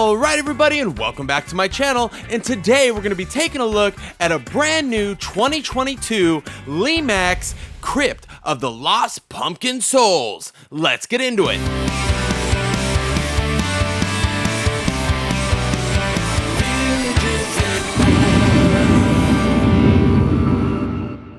Alright everybody, and welcome back to my channel, and today we're going to be taking a look at a brand new 2022 Lemax Crypt of the Lost Pumpkin Souls. Let's get into it.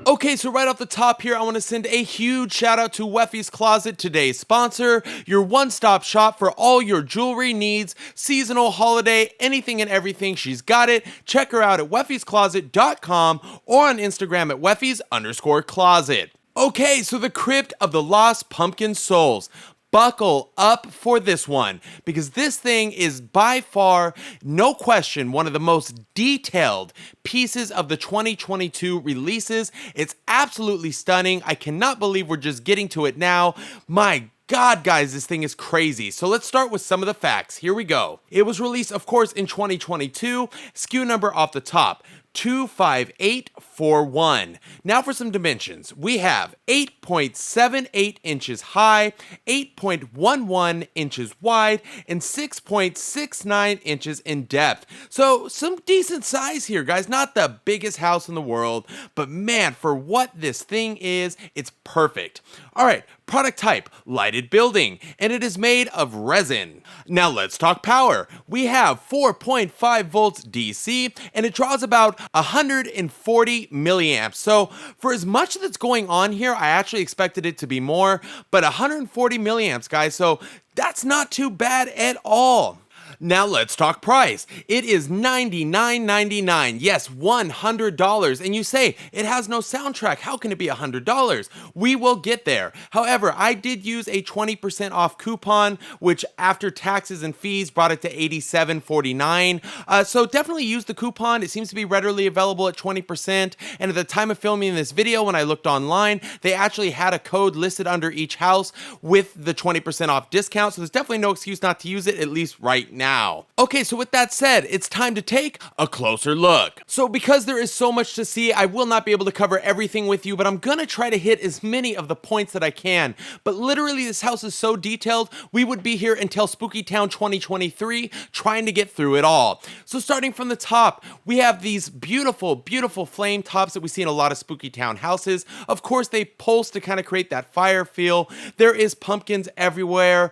Okay, so right off the top here, I want to send a huge shout out to Weffy's Closet, today's sponsor, your one-stop shop for all your jewelry needs, seasonal, holiday, anything and everything. She's got it. Check her out at weffyscloset.com or on Instagram at weffys_closet. Okay, so the Crypt of the Lost Pumpkin Souls. Buckle up for this one, because this thing is by far, no question, one of the most detailed pieces of the 2022 releases. It's absolutely stunning. I cannot believe we're just getting to it now. My God, guys, this thing is crazy. So let's start with some of the facts. Here we go. It was released, of course, in 2022. SKU number off the top, 25841. Now for some dimensions. We have 8.78 inches high, 8.11 inches wide, and 6.69 inches in depth. So some decent size here, guys. Not the biggest house in the world, but man, for what this thing is, it's perfect. All right, product type, lighted building, and it is made of resin. Now let's talk power. We have 4.5 volts DC, and it draws about 140 milliamps. So for as much that's going on here, I actually expected it to be more, but 140 milliamps, guys, so that's not too bad at all. Now let's talk price. It is $99.99. Yes, $100. And you say, it has no soundtrack. How can it be $100? We will get there. However, I did use a 20% off coupon, which after taxes and fees brought it to $87.49. So definitely use the coupon. It seems to be readily available at 20%. And at the time of filming this video, when I looked online, they actually had a code listed under each house with the 20% off discount. So there's definitely no excuse not to use it, at least right now. Okay, so with that said, it's time to take a closer look. So because there is so much to see, I will not be able to cover everything with you, but I'm gonna try to hit as many of the points that I can. But literally, this house is so detailed, we would be here until Spooky Town 2023 trying to get through it all. So starting from the top, we have these beautiful, beautiful flame tops that we see in a lot of Spooky Town houses. Of course, they pulse to kind of create that fire feel. There is pumpkins everywhere.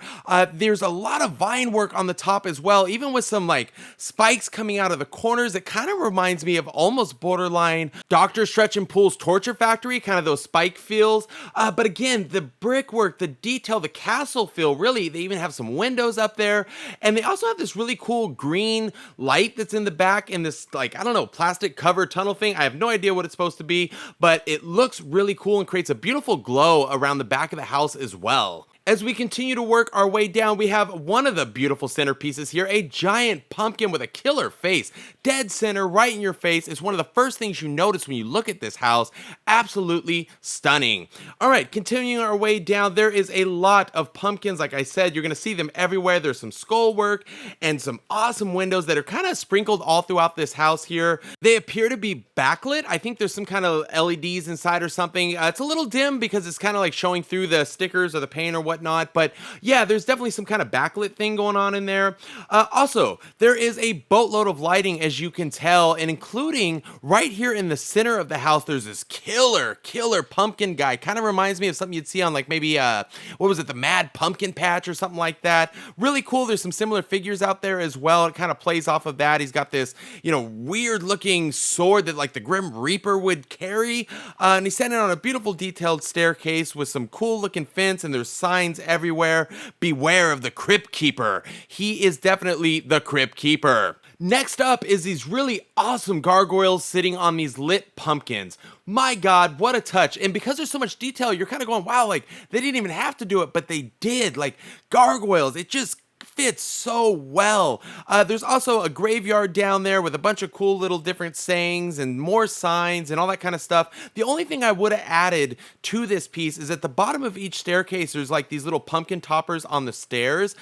There's a lot of vine work on the top as well, even with some like spikes coming out of the corners. It kind of reminds me of almost borderline Dr. Stretch and Pool's Torture Factory, kind of those spike feels. But again, the brickwork, the detail, the castle feel, really, they even have some windows up there. And they also have this really cool green light that's in the back in this, like, I don't know, plastic covered tunnel thing. I have no idea what it's supposed to be, but it looks really cool and creates a beautiful glow around the back of the house as well. As we continue to work our way down, we have one of the beautiful centerpieces here, a giant pumpkin with a killer face. Dead center, right in your face, is one of the first things you notice when you look at this house. Absolutely stunning. All right, continuing our way down, there is a lot of pumpkins. Like I said, you're gonna see them everywhere. There's some skull work and some awesome windows that are kind of sprinkled all throughout this house here. They appear to be backlit. I think there's some kind of LEDs inside or something. It's a little dim because it's kind of like showing through the stickers or the paint or whatnot, but yeah, there's definitely some kind of backlit thing going on in there. Also, there is a boatload of lighting, as you can tell, and including right here in the center of the house, there's this killer pumpkin guy. Kind of reminds me of something you'd see on like maybe, what was it, the Mad Pumpkin Patch or something like that. Really cool. There's some similar figures out there as well. It kind of plays off of that. He's got this, you know, weird looking sword that like the Grim Reaper would carry, and he's standing on a beautiful detailed staircase with some cool looking fence, and there's signs everywhere. Beware of the Crypt Keeper. He is definitely the Crypt Keeper. Next up is these really awesome gargoyles sitting on these lit pumpkins. My God, what a touch. And because there's so much detail, you're kind of going, wow, like they didn't even have to do it, but they did. Like gargoyles, it just fits so well. There's also a graveyard down there with a bunch of cool little different sayings and more signs and all that kind of stuff. The only thing I would have added to this piece is at the bottom of each staircase, there's like these little pumpkin toppers on the stairs.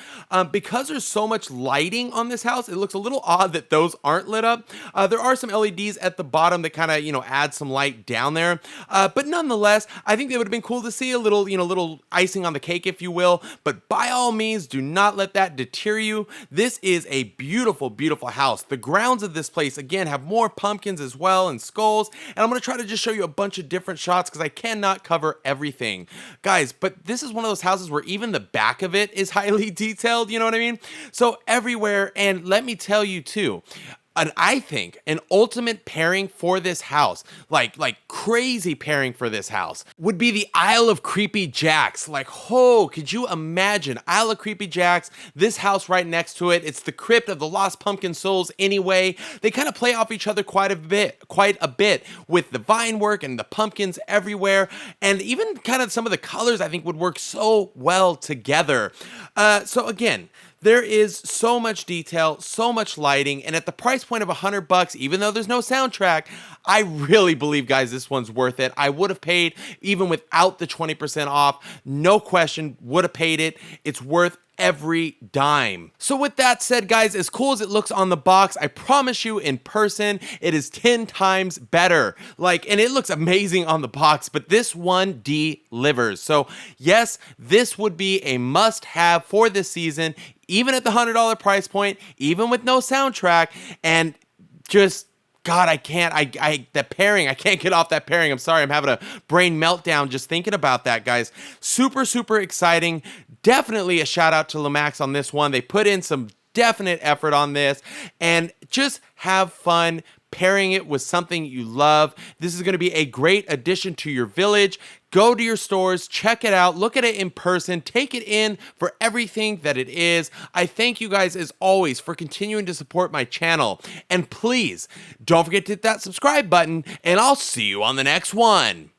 Because there's so much lighting on this house, it looks a little odd that those aren't lit up. There are some LEDs at the bottom that kind of, you know, add some light down there. But nonetheless, I think they would have been cool to see a little, you know, little icing on the cake, if you will. But by all means, do not let that deter you. This is a beautiful, beautiful house. The grounds of this place, again, have more pumpkins as well and skulls. And I'm going to try to just show you a bunch of different shots because I cannot cover everything. Guys, but this is one of those houses where even the back of it is highly detailed, you know what I mean? So everywhere, and let me tell you too, and I think an ultimate pairing for this house, like crazy pairing for this house, would be the Isle of Creepy Jacks. Like, oh, could you imagine Isle of Creepy Jacks, this house right next to it? It's the Crypt of the Lost Pumpkin Souls anyway. They kind of play off each other quite a bit with the vine work and the pumpkins everywhere. And even kind of some of the colors I think would work so well together. So again, there is so much detail, so much lighting, and at the price point of $100, even though there's no soundtrack, I really believe, guys, this one's worth it. I would have paid, even without the 20% off, no question, would have paid it. It's worth every dime. So with that said, guys, as cool as it looks on the box, I promise you in person, it is 10 times better. And it looks amazing on the box, but this one delivers. So yes, this would be a must-have for this season, even at the $100 price point, even with no soundtrack, and just God, I can't, that pairing, I can't get off that pairing. I'm sorry, I'm having a brain meltdown just thinking about that, guys. Super, super exciting. Definitely a shout out to Lemax on this one. They put in some definite effort on this, and just have fun pairing it with something you love. This is going to be a great addition to your village. Go to your stores, check it out, look at it in person, take it in for everything that it is. I thank you guys as always for continuing to support my channel. And please, don't forget to hit that subscribe button, and I'll see you on the next one.